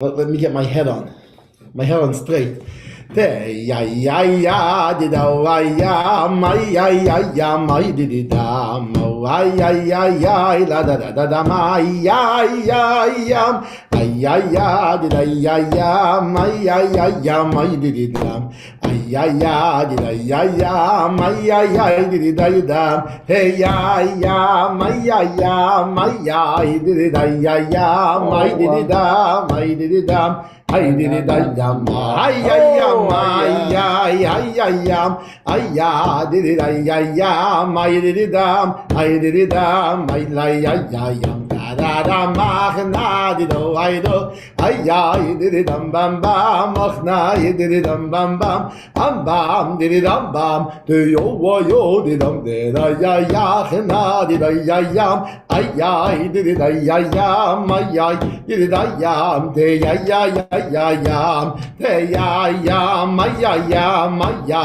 Let me get my head on straight. Ya ya ya did ya my ya my did da ya la da my ya did ya my did da ya did ya my did da hey ya my did ya my did da my did da I did it, I am, I am, I did it, I did it, I did it, I am, da da machna di do I do, I did it, bam bam, machna, I did it, bam bam, did it, bam, do yo, did da ya, did I did it, I did it, I am, de ya,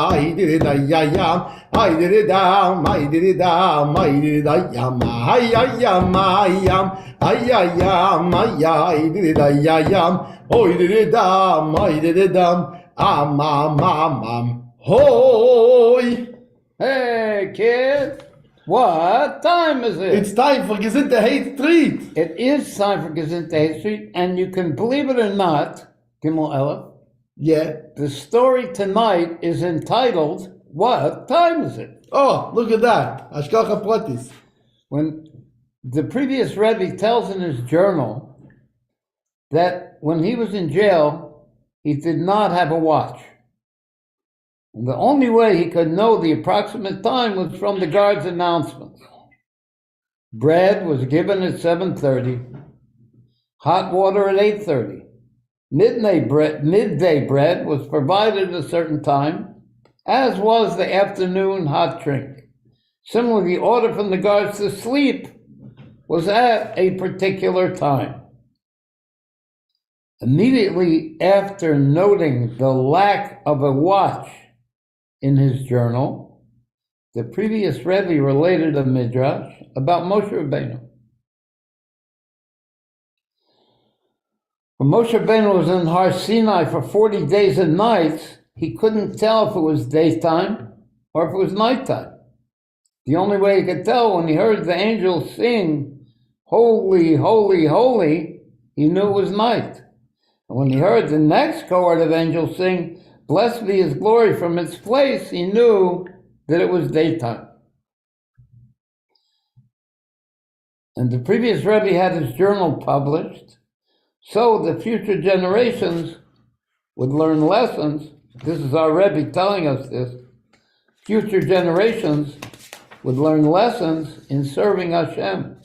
I did it, I did it down, I did it down, I did it down, I did it down, oh, I did it down, I did it down, hoi. Hey, kid, what time is it? It's time for Gezintahait Street. It is time for Gezintahait Street, and you can believe it or not, Gimel Ella. Yeah. The story tonight is entitled, What Time Is It? Oh, look at that. Ashkacha Pratis. When the previous Rebbe tells in his journal that when he was in jail, he did not have a watch. And the only way he could know the approximate time was from the guard's announcements. Bread was given at 7:30, hot water at 8:30. Midday bread was provided at a certain time, as was the afternoon hot drink. Similarly, the order from the guards to sleep was at a particular time. Immediately after noting the lack of a watch in his journal, the previous Rebbe related a midrash about Moshe Rabbeinu. When Moshe Rabbeinu was in Har Sinai for 40 days and nights, he couldn't tell if it was daytime or if it was nighttime. The only way he could tell, when he heard the angels sing, "Holy, holy, holy," he knew it was night. And when he heard the next cohort of angels sing, "Blessed be his glory," from its place, he knew that it was daytime. And the previous Rebbe had his journal published, so the future generations would learn lessons. This is our Rebbe telling us this. Future generations would learn lessons in serving Hashem.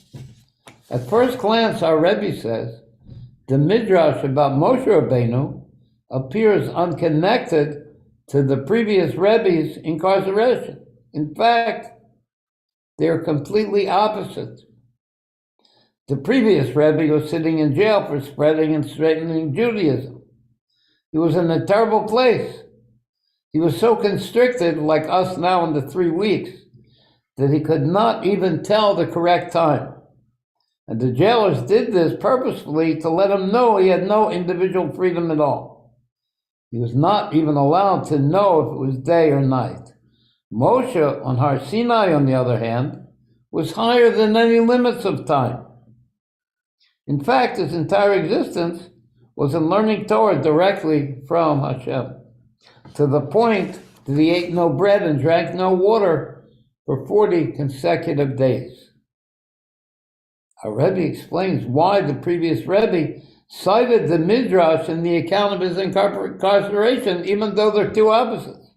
At first glance, our Rebbe says, the midrash about Moshe Rabbeinu appears unconnected to the previous Rebbe's incarceration. In fact, they are completely opposite. The previous Rebbe was sitting in jail for spreading and straightening Judaism. He was in a terrible place. He was so constricted, like us now in the 3 weeks, that he could not even tell the correct time. And the jailers did this purposefully to let him know he had no individual freedom at all. He was not even allowed to know if it was day or night. Moshe on Har Sinai, on the other hand, was higher than any limits of time. In fact, his entire existence was in learning Torah directly from Hashem, to the point that he ate no bread and drank no water for 40 consecutive days. Our Rebbe explains why the previous Rebbe cited the Midrash in the account of his incarceration, even though they're two opposites.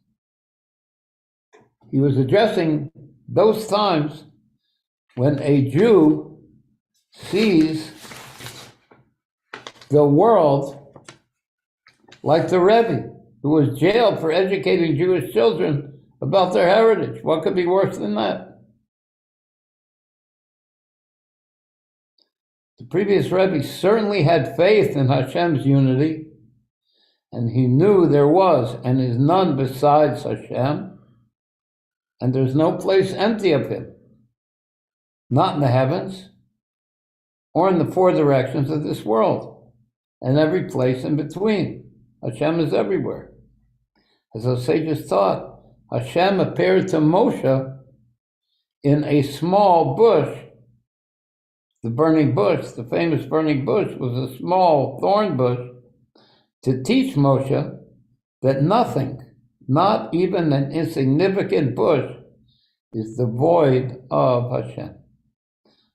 He was addressing those times when a Jew sees the world like the Rebbe, who was jailed for educating Jewish children about their heritage. What could be worse than that? The previous Rebbe certainly had faith in Hashem's unity, and he knew there was and is none besides Hashem, and there's no place empty of him, not in the heavens or in the four directions of this world. and every place in between. Hashem is everywhere. As our sages taught, Hashem appeared to Moshe in a small bush. The burning bush, the famous burning bush, was a small thorn bush to teach Moshe that nothing, not even an insignificant bush, is devoid of Hashem.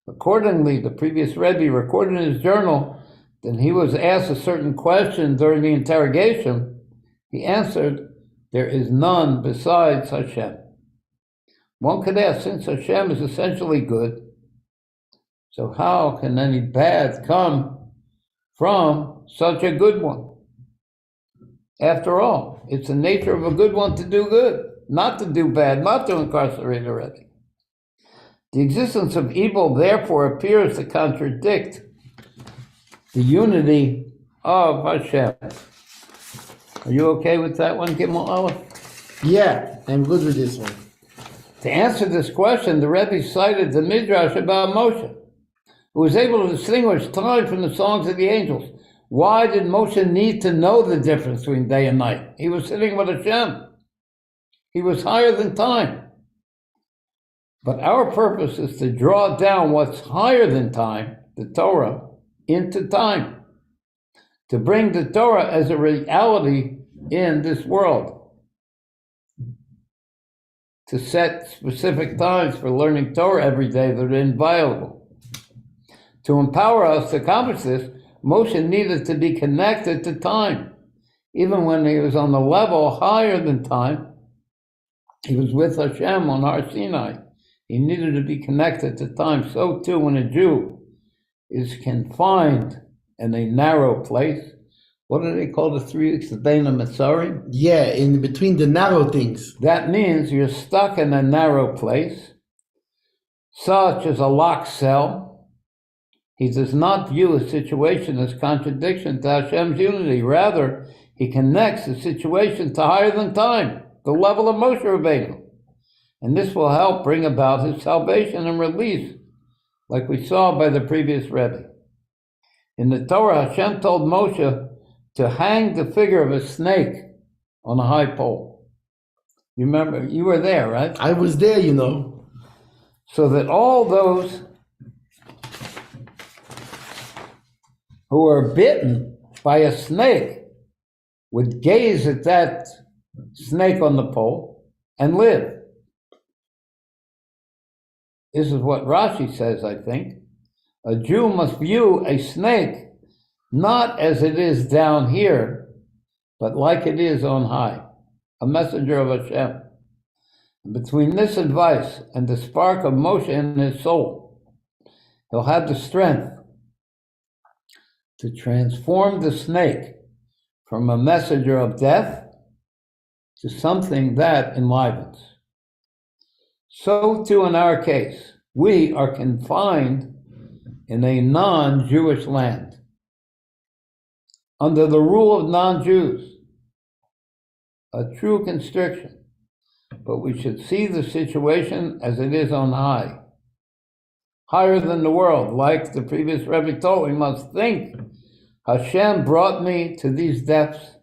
Accordingly, the previous Rebbe recorded in his journal that he was asked a certain question during the interrogation. He answered, "There is none besides Hashem." One could ask, since Hashem is essentially good, so how can any bad come from such a good one? After all, it's the nature of a good one to do good, not to do bad, not to incarcerate already. The existence of evil, therefore, appears to contradict the unity of Hashem. Are you okay with that one, Gimel Aleph? Yeah, I'm good with this one. To answer this question, the Rebbe cited the Midrash about Moshe, who was able to distinguish time from the songs of the angels. Why did Moshe need to know the difference between day and night? He was sitting with Hashem. He was higher than time. But our purpose is to draw down what's higher than time, the Torah, into time, to bring the Torah as a reality in this world, to set specific times for learning Torah every day that are inviolable. To empower us to accomplish this, Moshe needed to be connected to time. Even when he was on the level higher than time, he was with Hashem on Har Sinai. He needed to be connected to time. So too, when a Jew is confined in a narrow place, what do they call the 3 weeks of Bein HaMetzarim? Yeah, in between the narrow things. That means you're stuck in a narrow place, such as a locked cell. He does not view a situation as contradiction to Hashem's unity. Rather, he connects the situation to higher than time, the level of Moshe Rabbeinu. And this will help bring about his salvation and release, like we saw by the previous Rebbe. In the Torah, Hashem told Moshe to hang the figure of a snake on a high pole. You remember, you were there, right? I was there, you know. So that all those who are bitten by a snake would gaze at that snake on the pole and live. This is what Rashi says, I think. A Jew must view a snake not as it is down here, but like it is on high, a messenger of Hashem. And between this advice and the spark of Moshe in his soul, he'll have the strength to transform the snake from a messenger of death to something that enlivens. So too in our case, we are confined in a non-Jewish land, under the rule of non-Jews, a true constriction, but we should see the situation as it is on high, higher than the world. Like the previous Rebbe told, we must think, Hashem brought me to these depths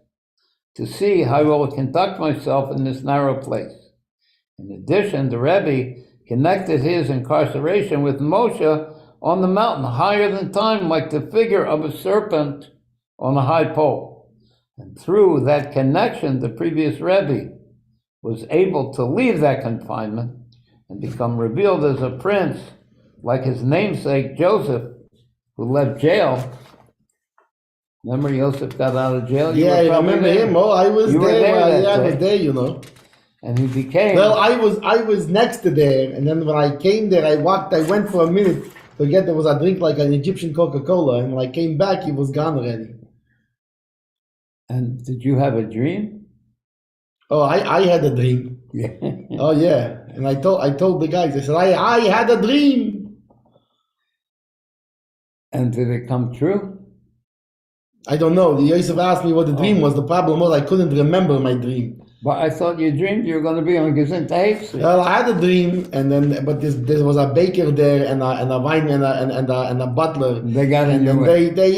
to see how I will conduct myself in this narrow place. In addition, the Rebbe connected his incarceration with Moshe on the mountain, higher than time, like the figure of a serpent on a high pole. And through that connection, the previous Rebbe was able to leave that confinement and become revealed as a prince, like his namesake Joseph, who left jail. Remember Joseph got out of jail? Yeah, I remember him. Oh, I was there. I was there, you know. And he became... Well, I was next to there, and then when I came there, I went for a minute to get, there was a drink like an Egyptian Coca-Cola, and when I came back, he was gone already. And did you have a dream? Oh, I had a dream. Yeah. Oh, yeah. And I told the guys, I said, I had a dream. And did it come true? I don't know. The Yosef asked me what the dream was. The problem was I couldn't remember my dream. But I thought you dreamed you were going to be on Gezintahait. Well, I had a dream, and then there was a baker there and a wine and a butler. They got in and your then way. they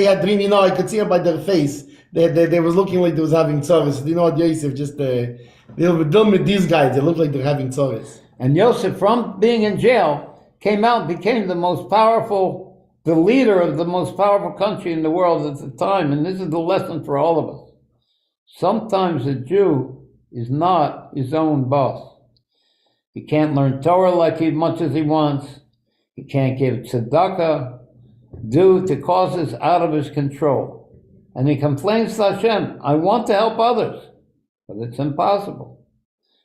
had dream. You know, I could see it by their face. They was looking like they was having service. You know what, Yosef? Just they were done with these guys. They look like they're having service. And Yosef, from being in jail, came out, became the leader of the most powerful country in the world at the time. And this is the lesson for all of us. Sometimes a Jew is not his own boss. He can't learn Torah like much as he wants. He can't give tzedakah due to causes out of his control. And he complains to Hashem, I want to help others, but it's impossible.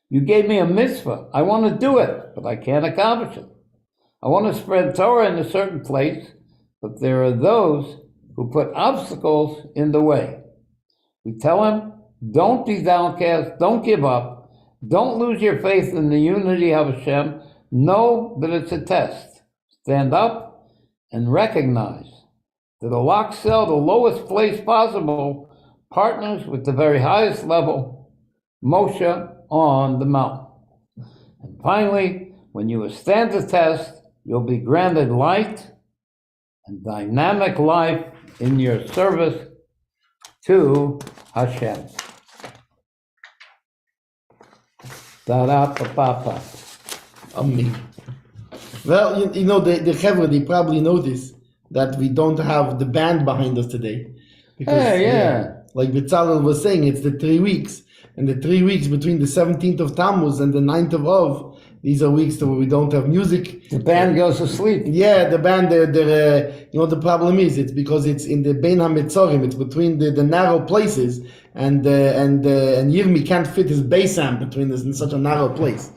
You gave me a mitzvah. I want to do it, but I can't accomplish it. I want to spread Torah in a certain place, but there are those who put obstacles in the way. We tell him, don't be downcast, don't give up, don't lose your faith in the unity of Hashem. Know that it's a test. Stand up and recognize that a lock cell, the lowest place possible, partners with the very highest level, Moshe on the mountain. And finally, when you withstand the test, you'll be granted light and dynamic life in your service to Hashem. Da-da-pa-pa-pa. Amen. Well, you know, the Chevra, they probably notice that we don't have the band behind us today. Because, like Bezalel was saying, it's the 3 weeks. And the 3 weeks between the 17th of Tammuz and the 9th of Av, these are weeks where we don't have music. The band goes to sleep. Yeah, the band, you know, the problem is, it's because it's in the Bein HaMetzorim, it's between the narrow places, and Yirmi can't fit his bass amp between this in such a narrow place.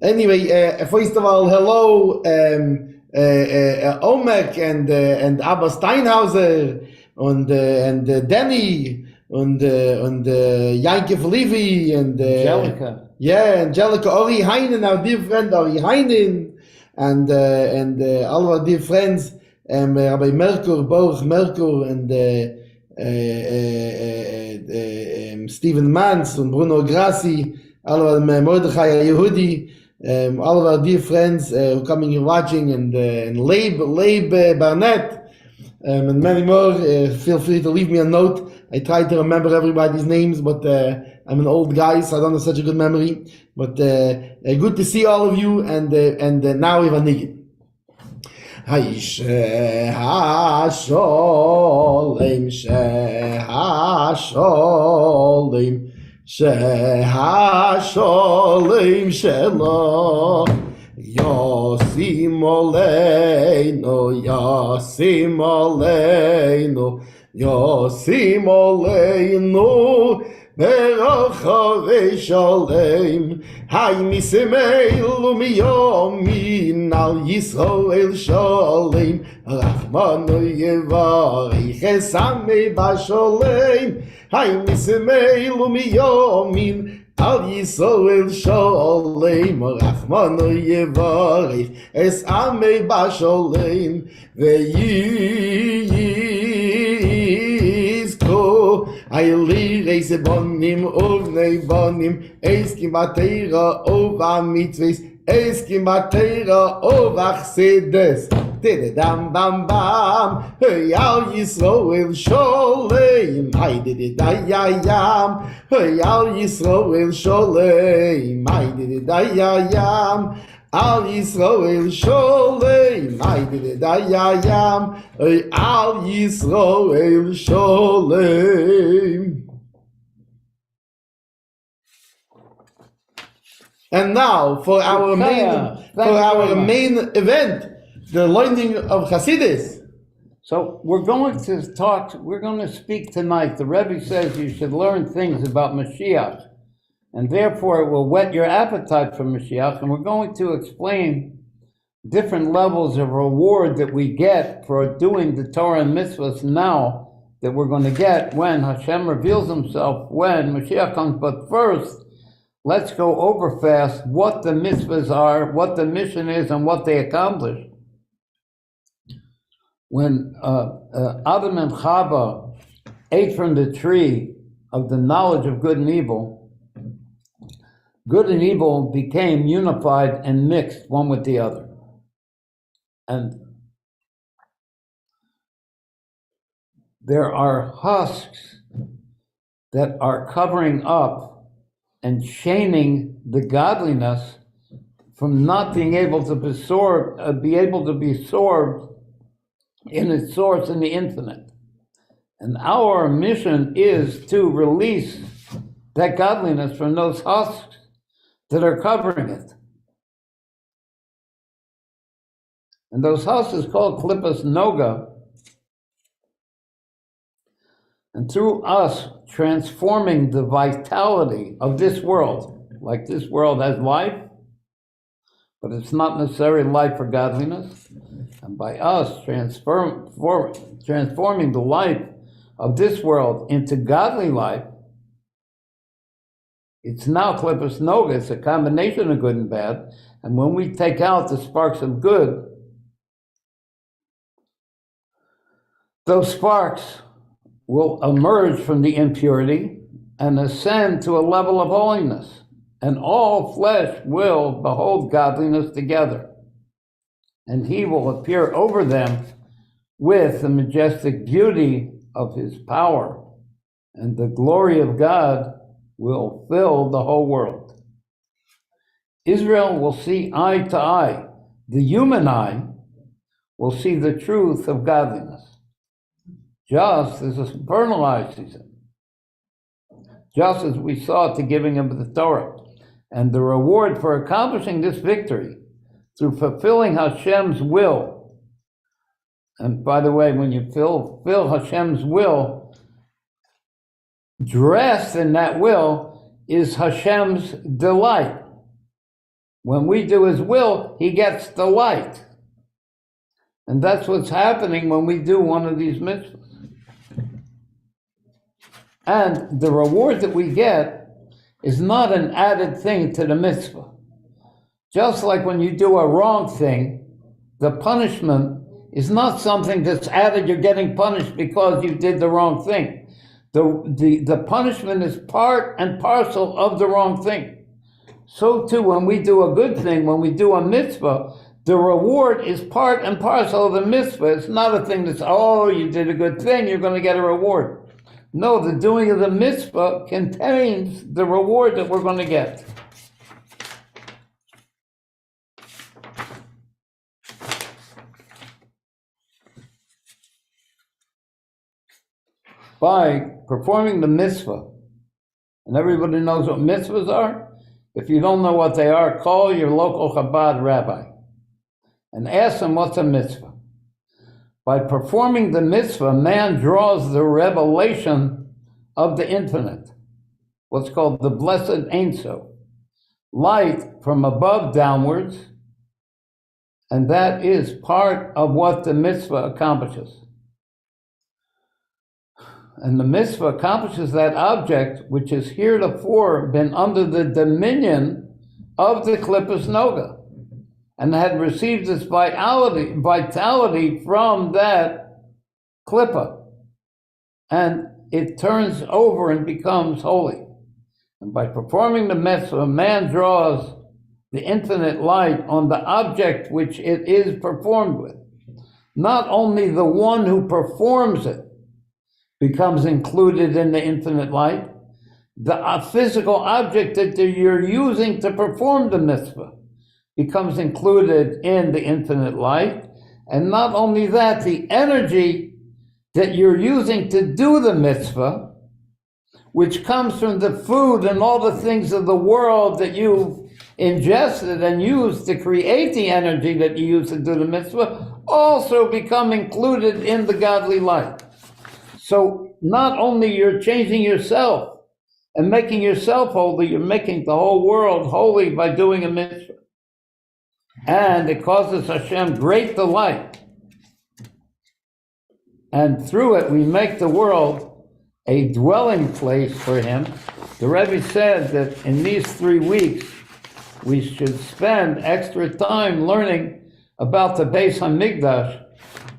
Anyway, first of all, hello, Omek and Abba Steinhauser and Danny and Yankiv Levy and Angelica. Yeah, Angelica, Ori Heinen, our dear friend Ori Heinen, and all of our dear friends, Rabbi Merkur, Baruch Merkur, and Stephen Mans and Bruno Grassi, all of our Mordechai Yehudi, all of our dear friends who are coming here watching, and Leib Barnett, and many more. Feel free to leave me a note. I try to remember everybody's names, but I'm an old guy, so I don't have such a good memory. But good to see all of you, and now we have a niggun. Haishe ha-sholem, she-ha-sholem, she-ha-sholem shelo. Yosim oleinu, Yosim oleinu, Yosim oleinu, berachave shalem. Hay misemeilu miyomin al Yisrael shalem. Rachmanu yevarich esamei bashalem. Hay misemeilu miyomin al Yisrael shalem, Rachmanu yevarich es amei bashalem, ve'yizko ayli reise bonim uvnei bonim, eskim batera ova mitzvahs, eskim batera ova chsedes. Dam bam bam, hey al Yisrael sholem, I did it yam, hey al Yisrael sholem, I did it yam, al Yisrael sholem, I did it yam, hey al Yisrael sholem. And now for our main event, the learning of Hasidus. So we're going to speak tonight. The Rebbe says you should learn things about Mashiach, and therefore it will whet your appetite for Mashiach, and we're going to explain different levels of reward that we get for doing the Torah and mitzvahs now that we're going to get when Hashem reveals himself, when Mashiach comes. But first, let's go over fast what the mitzvahs are, what the mission is, and what they accomplish. when Adam and Chava ate from the tree of the knowledge of good and evil became unified and mixed one with the other. And there are husks that are covering up and chaining the godliness from not being able to be absorbed in its source in the infinite. And our mission is to release that godliness from those husks that are covering it. And those husks is called Klippas Noga. And through us transforming the vitality of this world, like this world has life, but it's not necessarily life for godliness, and by us transforming the life of this world into godly life, it's now Klippas Noga. It's a combination of good and bad. And when we take out the sparks of good, those sparks will emerge from the impurity and ascend to a level of holiness. And all flesh will behold godliness together. And he will appear over them with the majestic beauty of his power. And the glory of God will fill the whole world. Israel will see eye to eye. The human eye will see the truth of godliness, just as the supernal eye sees it, just as we saw at the giving of the Torah. And the reward for accomplishing this victory through fulfilling Hashem's will. And by the way, when you fulfill Hashem's will, dressed in that will is Hashem's delight. When we do his will, he gets delight. And that's what's happening when we do one of these mitzvahs. And the reward that we get is not an added thing to the mitzvah. Just like when you do a wrong thing, the punishment is not something that's added, you're getting punished because you did the wrong thing. The punishment is part and parcel of the wrong thing. So too, when we do a good thing, when we do a mitzvah, the reward is part and parcel of the mitzvah. It's not a thing that's, oh, you did a good thing, you're going to get a reward. No, the doing of the mitzvah contains the reward that we're going to get. By performing the mitzvah, and everybody knows what mitzvahs are. If you don't know what they are, call your local Chabad rabbi and ask them what's a mitzvah. By performing the mitzvah, man draws the revelation of the infinite, what's called the blessed Ein Sof, light from above downwards, and that is part of what the mitzvah accomplishes. And the mitzvah accomplishes that object which has heretofore been under the dominion of the Klippas Noga, and had received its vitality from that klippa, and it turns over and becomes holy. And by performing the mitzvah, man draws the infinite light on the object which it is performed with. Not only the one who performs it becomes included in the infinite light, the physical object that you're using to perform the mitzvah becomes included in the infinite light. And not only that, the energy that you're using to do the mitzvah, which comes from the food and all the things of the world that you've ingested and used to create the energy that you use to do the mitzvah, also become included in the godly light. So not only you're changing yourself and making yourself holy, you're making the whole world holy by doing a mitzvah. And it causes Hashem great delight. And through it, we make the world a dwelling place for him. The Rebbe said that in these 3 weeks, we should spend extra time learning about the Beis HaMikdash,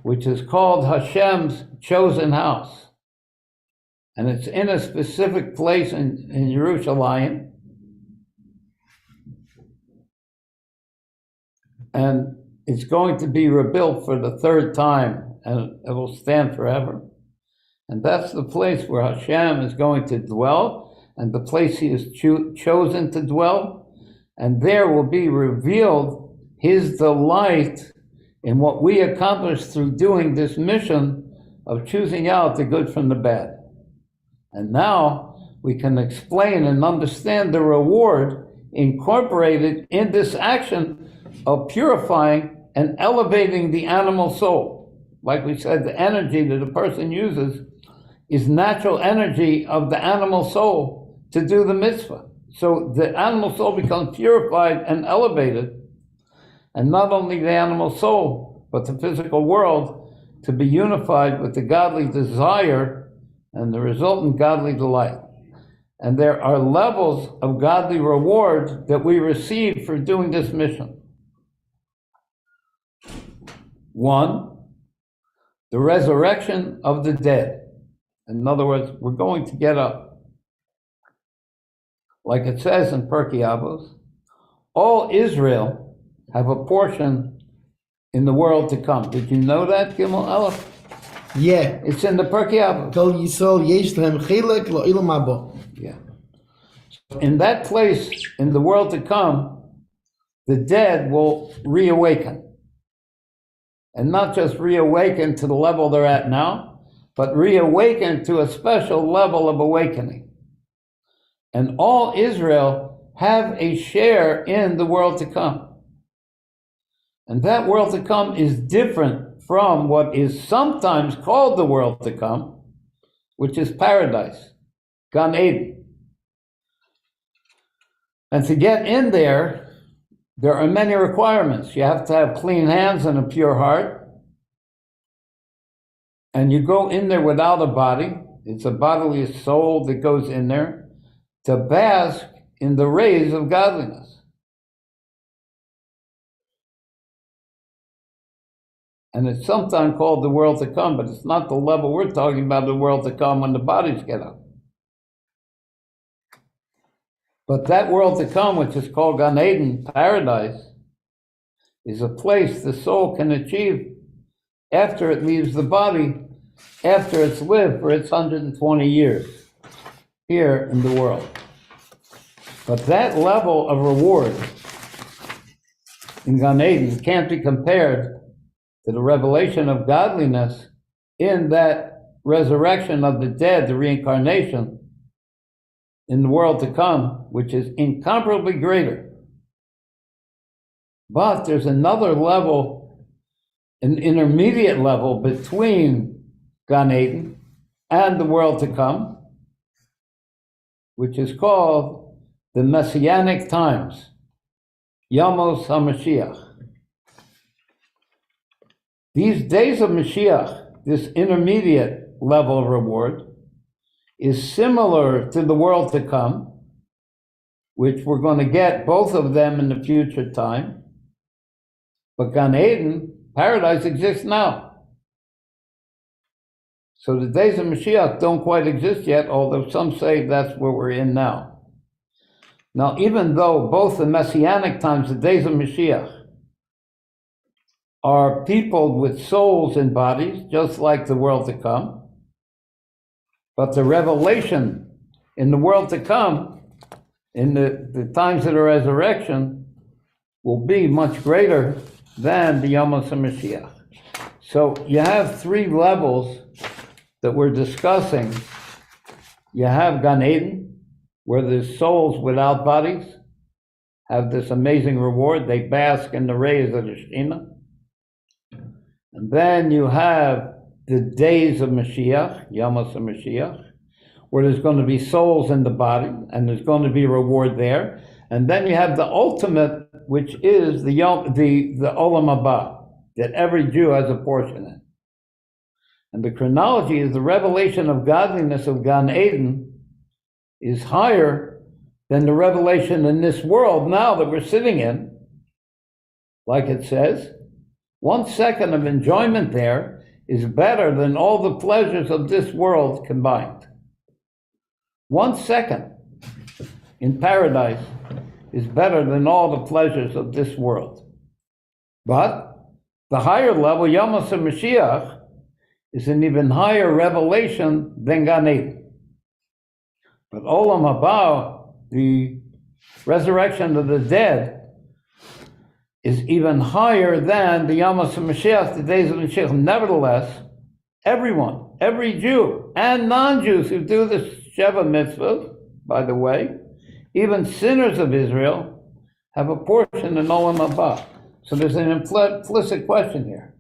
which is called Hashem's chosen house. And it's in a specific place in Jerusalem. And it's going to be rebuilt for the third time, and it will stand forever. And that's the place where Hashem is going to dwell, and the place he has chosen to dwell. And there will be revealed his delight in what we accomplished through doing this mission of choosing out the good from the bad. And now we can explain and understand the reward incorporated in this action of purifying and elevating the animal soul. Like we said, the energy that a person uses is natural energy of the animal soul to do the mitzvah. So the animal soul becomes purified and elevated, and not only the animal soul, but the physical world to be unified with the godly desire and the resultant godly delight. And there are levels of godly reward that we receive for doing this mission. One, the resurrection of the dead. In other words, we're going to get up. Like it says in Pirkei Avos, all Israel have a portion in the world to come. Did you know that, Gimel Aleph? Yeah. It's in the Pirkei Avos. Kol Yisrael yesh lehem chilek lo'ilam haba. Yeah. In that place, in the world to come, the dead will reawaken. And not just reawaken to the level they're at now, but reawaken to a special level of awakening. And all Israel have a share in the world to come. And that world to come is different from what is sometimes called the world to come, which is paradise, Gan Eden. And to get in there are many requirements. You have to have clean hands and a pure heart. And you go in there without a body. It's a bodily soul that goes in there to bask in the rays of godliness. And it's sometimes called the world to come, but it's not the level we're talking about, the world to come when the bodies get up. But that world to come, which is called Gan Eden, paradise, is a place the soul can achieve after it leaves the body, after it's lived for its 120 years here in the world. But that level of reward in Gan Eden can't be compared to the revelation of godliness in that resurrection of the dead, the reincarnation, in the world to come, which is incomparably greater. But there's another level, an intermediate level between Gan Eden and the world to come, which is called the Messianic times, Yamos HaMashiach. These days of Mashiach, this intermediate level of reward, is similar to the world to come, which we're going to get both of them in the future time. But Gan Eden, paradise, exists now. So the days of Mashiach don't quite exist yet, although some say that's where we're in now. Now, even though both the Messianic times, the days of Mashiach, are peopled with souls and bodies, just like the world to come, but the revelation in the world to come, in the times of the resurrection, will be much greater than the Yom HaMashiach. So you have three levels that we're discussing. You have Gan Eden, where the souls without bodies have this amazing reward. They bask in the rays of the Shekhinah. And then you have the days of Mashiach, Yom HaMashiach, where there's going to be souls in the body, and there's going to be reward there. And then you have the ultimate, which is the Olam Haba, that every Jew has a portion in. And the chronology is the revelation of godliness of Gan Eden is higher than the revelation in this world now that we're sitting in. Like it says, 1 second of enjoyment there is better than all the pleasures of this world combined. 1 second in paradise is better than all the pleasures of this world. But the higher level, Yomos HaMashiach, is an even higher revelation than Gan Eden. But Olam Haba, the resurrection of the dead, is even higher than the Yomos HaMashiach, the days of Mashiach. Nevertheless, everyone, every Jew and non-Jews who do the Sheva mitzvahs, by the way, even sinners of Israel, have a portion in Olam Haba. So there's an implicit question here.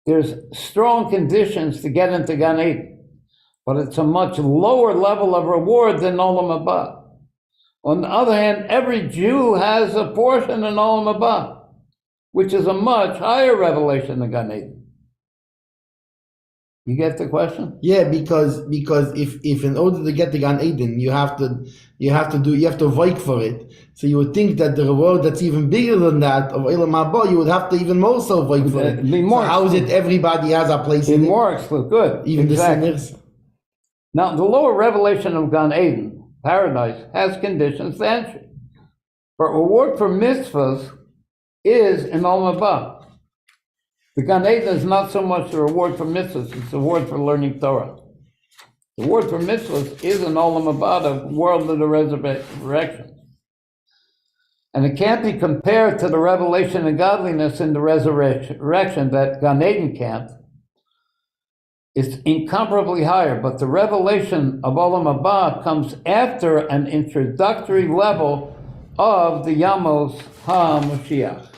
There's strong conditions to get into Gan Eden, but it's a much lower level of reward than Olam Haba. On the other hand, every Jew has a portion in Olam Haba, which is a much higher revelation than Gan Eden. You get the question? Yeah, because if in order to get the Gan Eden, you have to work for it. So you would think that the reward that's even bigger than that of Olam Haba, you would have to even more so work for it. More so how is it everybody has a place in it? More exclusive, good. Even exactly. the sinners. Now, the lower revelation of Gan Eden, paradise, has conditions to entry. But reward for mitzvahs is in Olam Haba. The Gan Eden is not so much the reward for mitzvahs, it's the reward for learning Torah. The reward for mitzvahs is an Olam Haba, the world of the resurrection. And it can't be compared to the revelation of godliness in the resurrection that Gan Eden can't. It's incomparably higher, but the revelation of Olam Haba comes after an introductory level of the Yamos HaMashiach.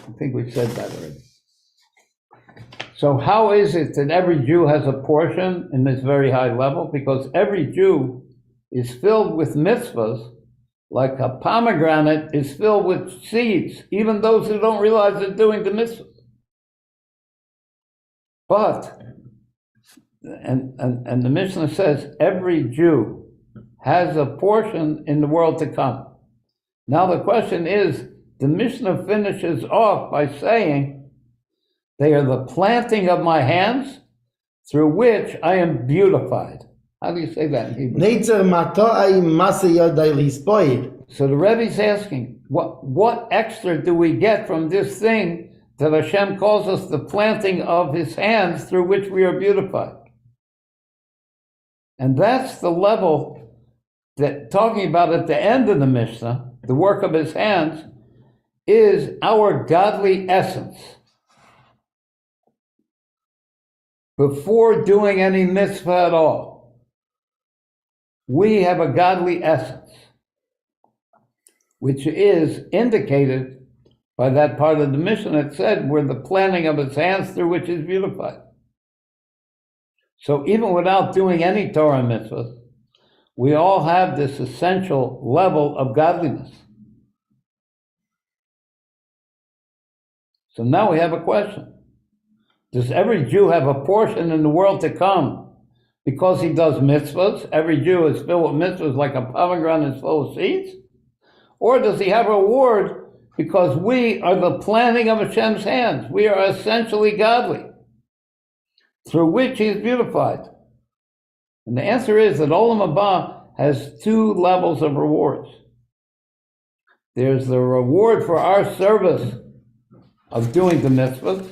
I think we said that already. So how is it that every Jew has a portion in this very high level? Because every Jew is filled with mitzvahs, like a pomegranate is filled with seeds, even those who don't realize they're doing the mitzvahs. But, and the Mishnah says, every Jew has a portion in the world to come. Now the question is, the Mishnah finishes off by saying, they are the planting of my hands through which I am beautified. How do you say that in Hebrew? So the Rebbe is asking, what extra do we get from this thing that Hashem calls us the planting of his hands through which we are beautified? And that's the level that, talking about at the end of the Mishnah, the work of his hands, is our godly essence. Before doing any mitzvah at all, we have a godly essence, which is indicated by that part of the Mishnah that said we're the planting of his hands through which is beautified. So even without doing any Torah mitzvahs, we all have this essential level of godliness. So now we have a question. Does every Jew have a portion in the world to come because he does mitzvahs? Every Jew is filled with mitzvahs like a pomegranate is full of seeds? Or does he have a reward because we are the planting of Hashem's hands? We are essentially godly, through which he is beautified. And the answer is that Olam Haba has two levels of rewards. There's the reward for our service of doing the mitzvahs,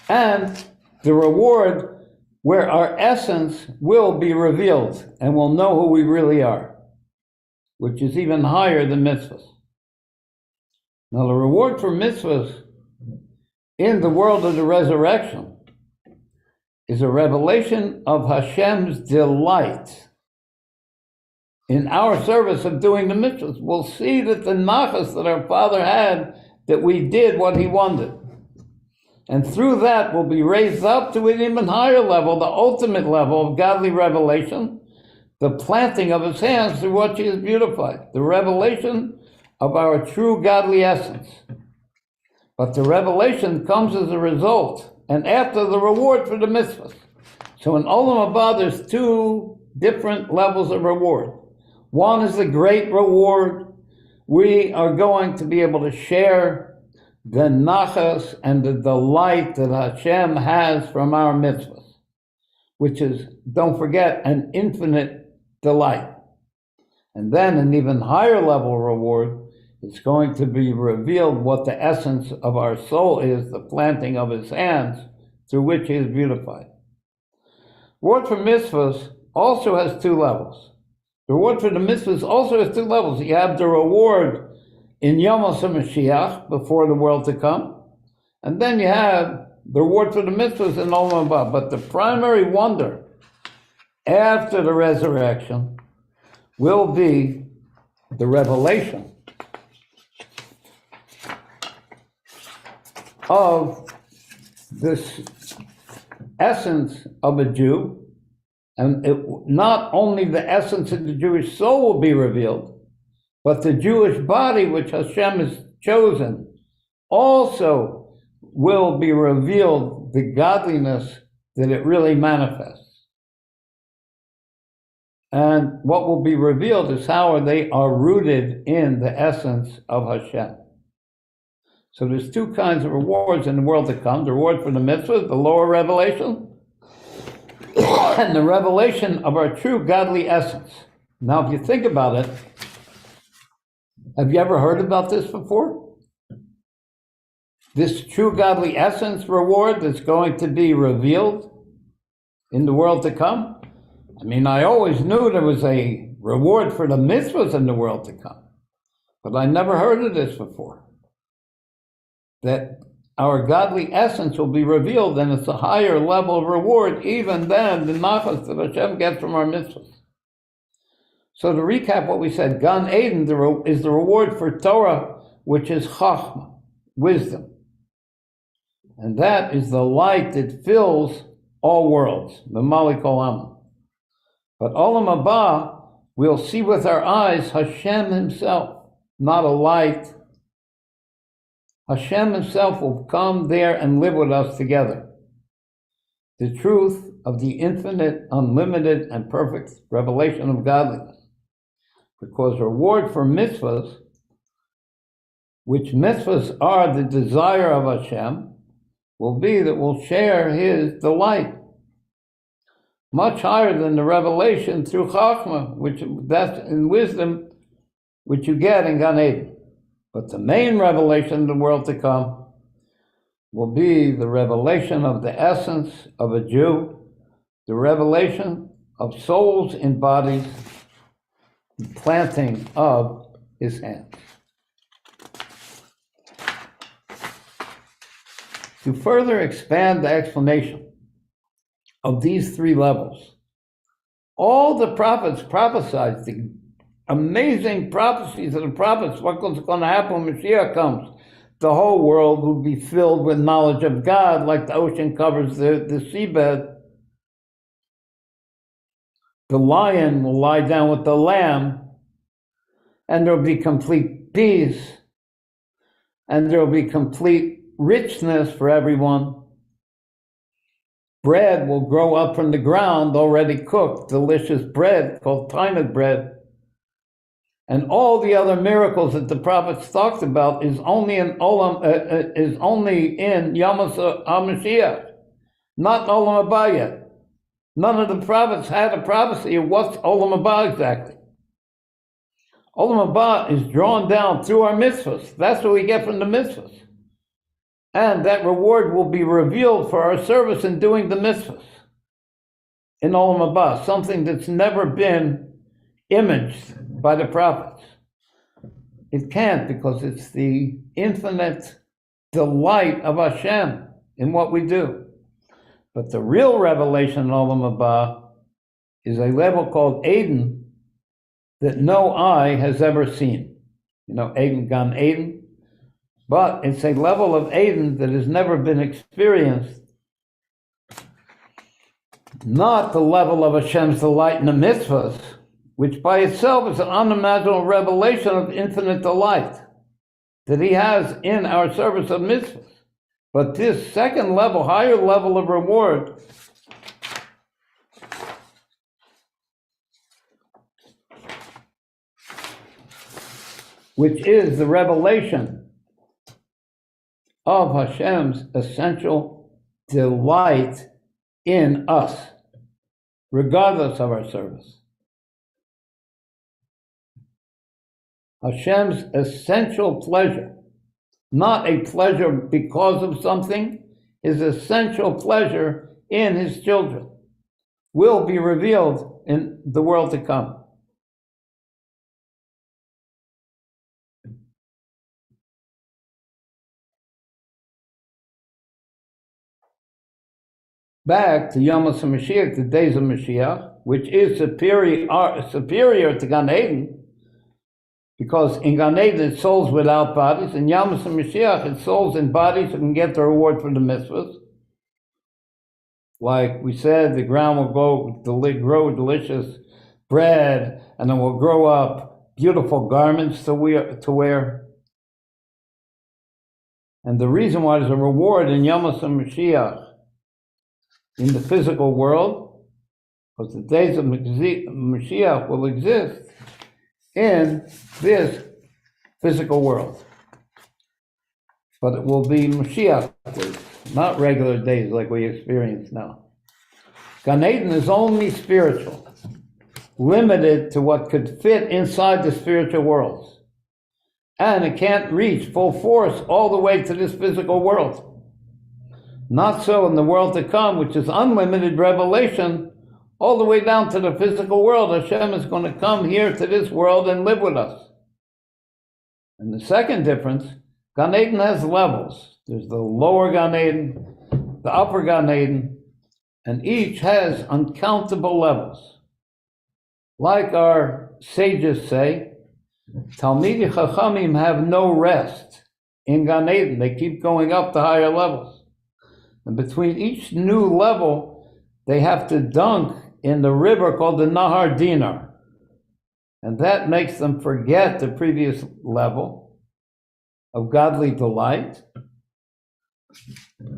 and the reward where our essence will be revealed and we'll know who we really are, which is even higher than mitzvahs. Now the reward for mitzvahs in the world of the resurrection is a revelation of Hashem's delight in our service of doing the mitzvahs. We'll see that the nachas that our Father had, that we did what he wanted. And through that, we'll be raised up to an even higher level, the ultimate level of godly revelation, the planting of his hands through what he is beautified, the revelation of our true godly essence. But the revelation comes as a result and after the reward for the mitzvahs. So in Olam Haba, there's two different levels of reward. One is the great reward. We are going to be able to share the nachas and the delight that Hashem has from our mitzvahs, which is, don't forget, an infinite delight. And then an even higher level reward, it's going to be revealed what the essence of our soul is, the planting of his hands, through which he is beautified. Reward for mitzvahs also has two levels. The reward for the mitzvahs also has two levels. You have the reward in Yom HaMashiach, before the world to come, and then you have the reward for the mitzvahs in Olam Haba. But the primary wonder after the resurrection will be the revelation of this essence of a Jew, and not only the essence of the Jewish soul will be revealed, but the Jewish body, which Hashem has chosen, also will be revealed, the godliness that it really manifests. And what will be revealed is how they are rooted in the essence of Hashem. So there's two kinds of rewards in the world to come: the reward for the mitzvahs, the lower revelation, and the revelation of our true godly essence. Now, if you think about it, have you ever heard about this before? This true godly essence reward that's going to be revealed in the world to come? I mean, I always knew there was a reward for the mitzvahs in the world to come, but I never heard of this before. That our godly essence will be revealed, and it's a higher level of reward even than the nachas that Hashem gets from our mitzvahs. So to recap what we said, Gan Eden is the reward for Torah, which is Chachma, wisdom. And that is the light that fills all worlds, Mamali Kol Alam. But Olam Haba, we'll see with our eyes Hashem himself, not a light. Hashem himself will come there and live with us together. The truth of the infinite, unlimited, and perfect revelation of godliness. Because reward for mitzvahs, which mitzvahs are the desire of Hashem, will be that we'll share his delight. Much higher than the revelation through Chachma, which that's in wisdom, which you get in Gan Eden. But the main revelation in the world to come will be the revelation of the essence of a Jew, the revelation of souls in bodies, the planting of his hands. To further expand the explanation of these three levels, all the prophets prophesied the amazing prophecies of the prophets, what's going to happen when Mashiach comes. The whole world will be filled with knowledge of God, like the ocean covers the seabed. The lion will lie down with the lamb, and there will be complete peace, and there will be complete richness for everyone. Bread will grow up from the ground, already cooked, delicious bread called tainug bread. And all the other miracles that the prophets talked about is only in Yom HaMashiach, not Olam Haba yet. None of the prophets had a prophecy of what's Olam Haba exactly. Olam Haba is drawn down through our mitzvahs. That's what we get from the mitzvahs. And that reward will be revealed for our service in doing the mitzvahs in Olam Haba, something that's never been imaged by the prophets. It can't, because it's the infinite delight of Hashem in what we do. But the real revelation in Olam Haba is a level called Eden that no eye has ever seen. You know, Eden, Gan Eden. But it's a level of Eden that has never been experienced. Not the level of Hashem's delight in the mitzvahs, which by itself is an unimaginable revelation of infinite delight that he has in our service of mitzvahs. But this second level, higher level of reward, which is the revelation of Hashem's essential delight in us, regardless of our service. Hashem's essential pleasure, not a pleasure because of something, his essential pleasure in his children will be revealed in the world to come. Back to Yom HaMashiach, the days of Mashiach, which is superior to Gan Eden, because in Gan Eden it's souls without bodies, in Yom HaMashiach it's souls in bodies who can get the reward for the mitzvahs. Like we said, the ground will grow delicious bread, and then will grow up beautiful garments to wear. And the reason why there's a reward in Yom HaMashiach in the physical world, because the days of Mashiach will exist in this physical world. But it will be Mashiach days, not regular days like we experience now. Gan Eden is only spiritual, limited to what could fit inside the spiritual worlds. And it can't reach full force all the way to this physical world. Not so in the world to come, which is unlimited revelation, all the way down to the physical world. Hashem is going to come here to this world and live with us. And the second difference, Gan Eden has levels. There's the lower Gan Eden, the upper Gan Eden, and each has uncountable levels. Like our sages say, Talmidei Chachamim have no rest in Gan Eden. They keep going up to higher levels. And between each new level, they have to dunk in the river called the Nahar Dinar. And that makes them forget the previous level of godly delight.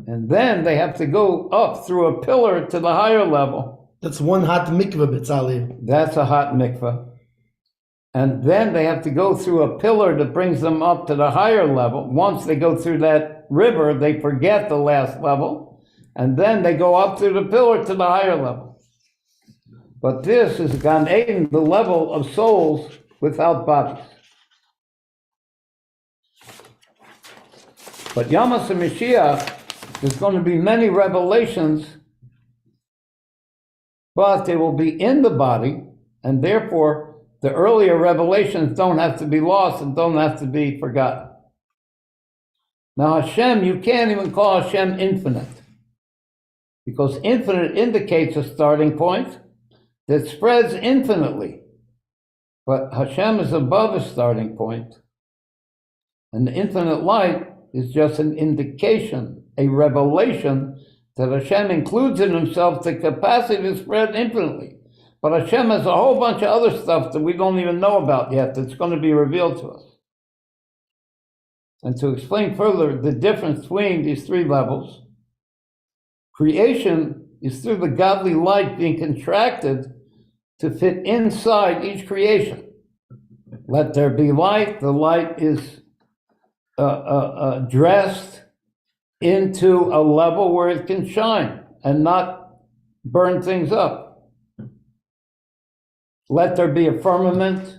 And then they have to go up through a pillar to the higher level. That's one hot mikveh, B'Tzali. That's a hot mikveh. And then they have to go through a pillar that brings them up to the higher level. Once they go through that river, they forget the last level, and then they go up through the pillar to the higher level. But this is Gan Eden, the level of souls without bodies. But Yom HaMashiach, there's going to be many revelations, but they will be in the body, and therefore the earlier revelations don't have to be lost and don't have to be forgotten. Now Hashem, you can't even call Hashem infinite, because infinite indicates a starting point that spreads infinitely. But Hashem is above a starting point, and the infinite light is just an indication, a revelation that Hashem includes in himself the capacity to spread infinitely. But Hashem has a whole bunch of other stuff that we don't even know about yet that's going to be revealed to us. And to explain further the difference between these three levels, creation is through the godly light being contracted to fit inside each creation. Let there be light. The light is dressed into a level where it can shine and not burn things up. Let there be a firmament.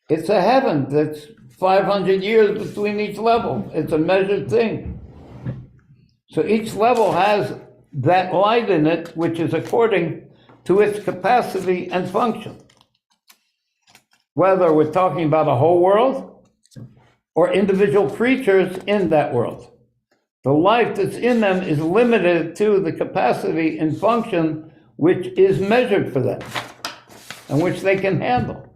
It's a heaven that's 500 years between each level. It's a measured thing. So each level has that light in it, which is according to its capacity and function. Whether we're talking about a whole world or individual creatures in that world. The life that's in them is limited to the capacity and function which is measured for them and which they can handle.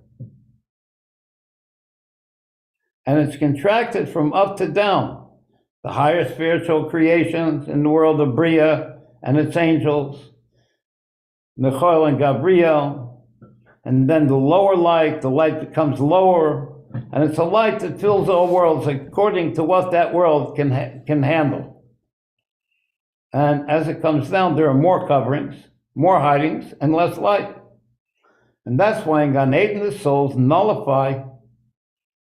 And it's contracted from up to down. The higher spiritual creations in the world of Bria and its angels, Michael and Gabriel, and then the lower light, the light becomes lower, and it's a light that fills all worlds according to what that world can handle. And as it comes down, there are more coverings, more hidings, and less light. And that's why in Gan Eden the souls nullify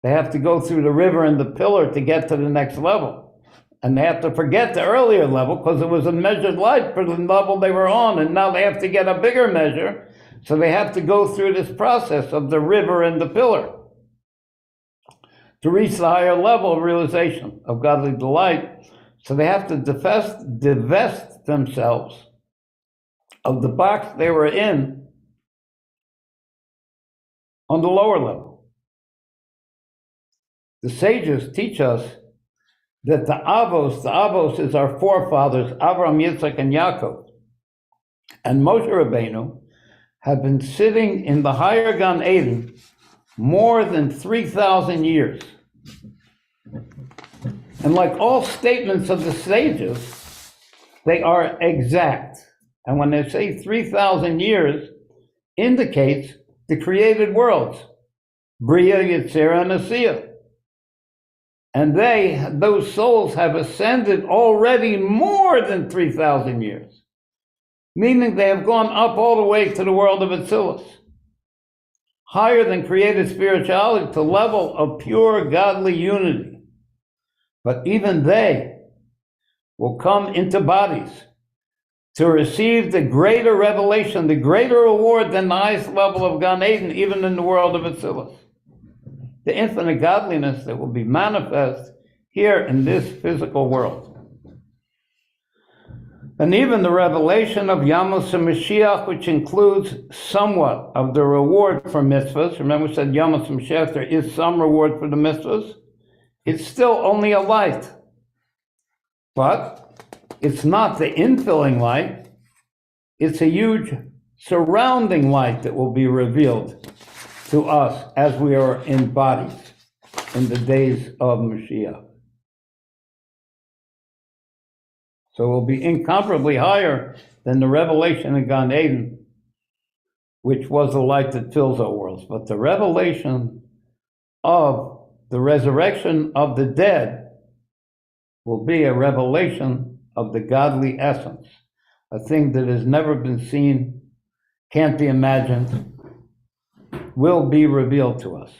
They have to go through the river and the pillar to get to the next level. And they have to forget the earlier level because it was a measured light for the level they were on, and now they have to get a bigger measure. So they have to go through this process of the river and the pillar to reach the higher level of realization of godly delight. So they have to divest themselves of the box they were in on the lower level. The sages teach us that the Avos is our forefathers, Avraham, Yitzchak, and Yaakov, and Moshe Rabbeinu have been sitting in the higher Gan Eden more than 3,000 years. And like all statements of the sages, they are exact. And when they say 3,000 years, indicates the created worlds, Bria, Yetzirah, and Asiya. And those souls have ascended already more than 3,000 years, meaning they have gone up all the way to the world of Atzilus, higher than created spirituality, to level of pure godly unity. But even they will come into bodies to receive the greater revelation, the greater reward than the highest level of Gan Eden, even in the world of Atzilus. The infinite godliness that will be manifest here in this physical world. And even the revelation of Yamos and Mashiach, which includes somewhat of the reward for mitzvahs. Remember we said Yamos and Mashiach, there is some reward for the mitzvahs. It's still only a light. But it's not the infilling light. It's a huge surrounding light that will be revealed to us as we are in bodies in the days of Mashiach. So it will be incomparably higher than the revelation in Gan Eden, which was the light that fills our worlds. But the revelation of the resurrection of the dead will be a revelation of the godly essence, a thing that has never been seen, can't be imagined, will be revealed to us.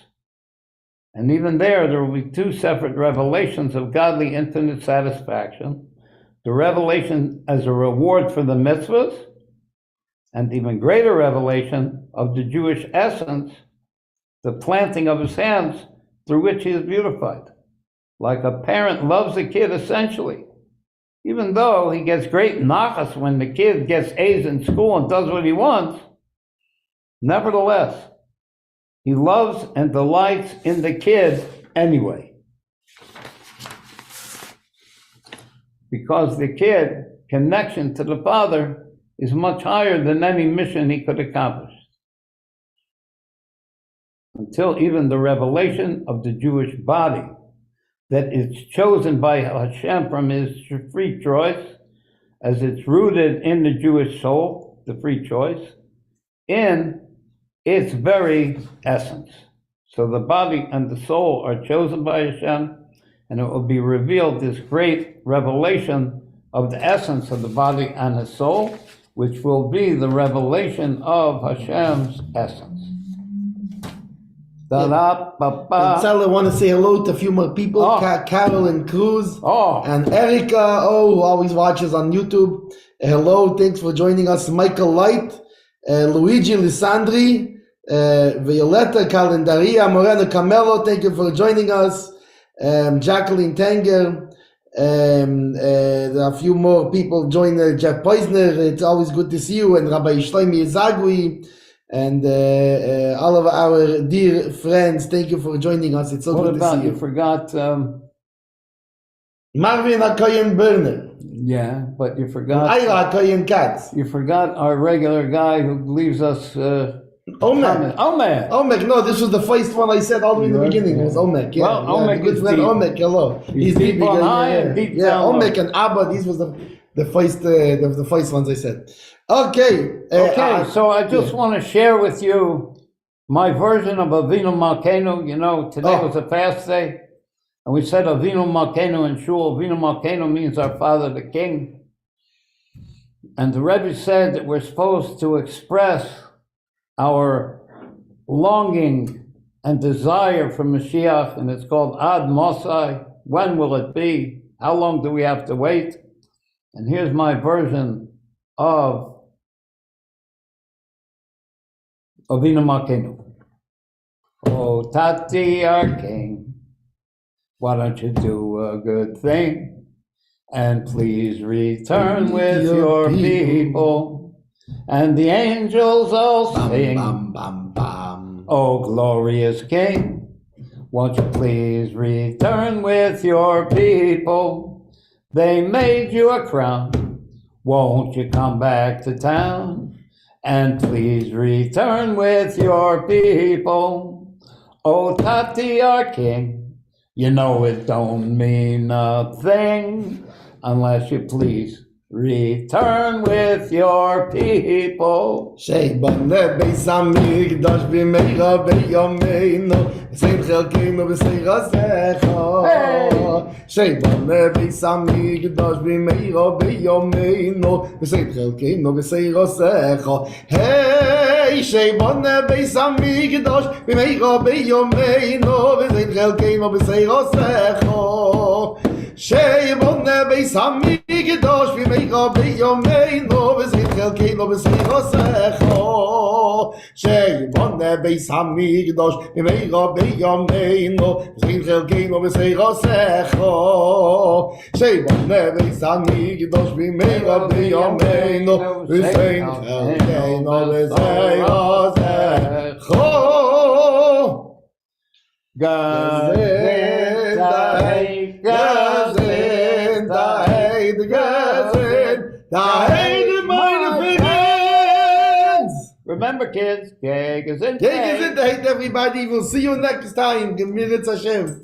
And even there will be two separate revelations of godly infinite satisfaction. The revelation as a reward for the mitzvahs, and even greater revelation of the Jewish essence, the planting of his hands through which he is beautified. Like a parent loves a kid essentially, even though he gets great nachas when the kid gets A's in school and does what he wants, nevertheless, he loves and delights in the kid anyway. Because the kid connection to the father is much higher than any mission he could accomplish. Until even the revelation of the Jewish body that is chosen by Hashem from his free choice, as it's rooted in the Jewish soul, the free choice, in its very essence. So the body and the soul are chosen by Hashem, and it will be revealed this great revelation of the essence of the body and the soul, which will be the revelation of Hashem's essence. And Sal, I want to say hello to a few more people. Carol and Cruz and Erica, who always watches on YouTube. Hello, thanks for joining us. Michael Light, Luigi Lissandri, Violetta Calendaria, Moreno Camelo, thank you for joining us. Jacqueline Tanger, a few more people joined. Jeff Poisner, it's always good to see you, and Rabbi Shlomi Zagui, and all of our dear friends, thank you for joining us. It's so good to see you. You forgot Marvin Akoyen Berner. Yeah, but you forgot Ira Akoyen Katz. You forgot our regular guy who leaves us Omek. Omek. No, this was the first one I said all the way in the beginning. It was Omek. Yeah, well, Omek good friend deep. Omek. Hello. He's deep on high and deep down. Omek and Abba. These was the first ones I said. Okay. So I just want to share with you my version of Avinu Malkeinu. You know, today was a fast day, and we said Avinu Malkeinu in Shul. Avinu Malkeinu means our Father, the King. And the Rebbe said that we're supposed to express our longing and desire for Mashiach, and it's called Ad Mosai. When will it be? How long do we have to wait? And here's my version of Avinu Malkeinu. Oh, Tati, our king, why don't you do a good thing? And please return with your people. And the angels all sing, Bam, bam, bam. oh, glorious king, won't you please return with your people? They made you a crown, won't you come back to town? And please return with your people. Oh, Tati, our king, you know it don't mean a thing unless you please return with your people. Sheibane beis hamikdash b'meira b'yomeinu v'sein chelkeinu v'seira secha. Sheibane beis hamikdash b'meira b'yomeinu v'sein chelkeinu v'seira secha. Hey, sheibane beis hamikdash b'meira b'yomeinu v'sein chelkeinu v'seira secha. Sheibane beis hamikdash b'meira b'yomeinu v'sein chelkeinu v'seira secha. Sheibane beis hamikdash b'meira b'yomeinu v'sein chelkeinu v'seira secha. Sheibane beis hamikdash b'meira b'yomeinu v'sein chelkeinu v'seira secha. Gezintahait, Gezintahait, Gezintahait, meine friends! Remember, kids, Gezintahait. Gezintahait, everybody. We'll see you next time. Gemiritz Hashem.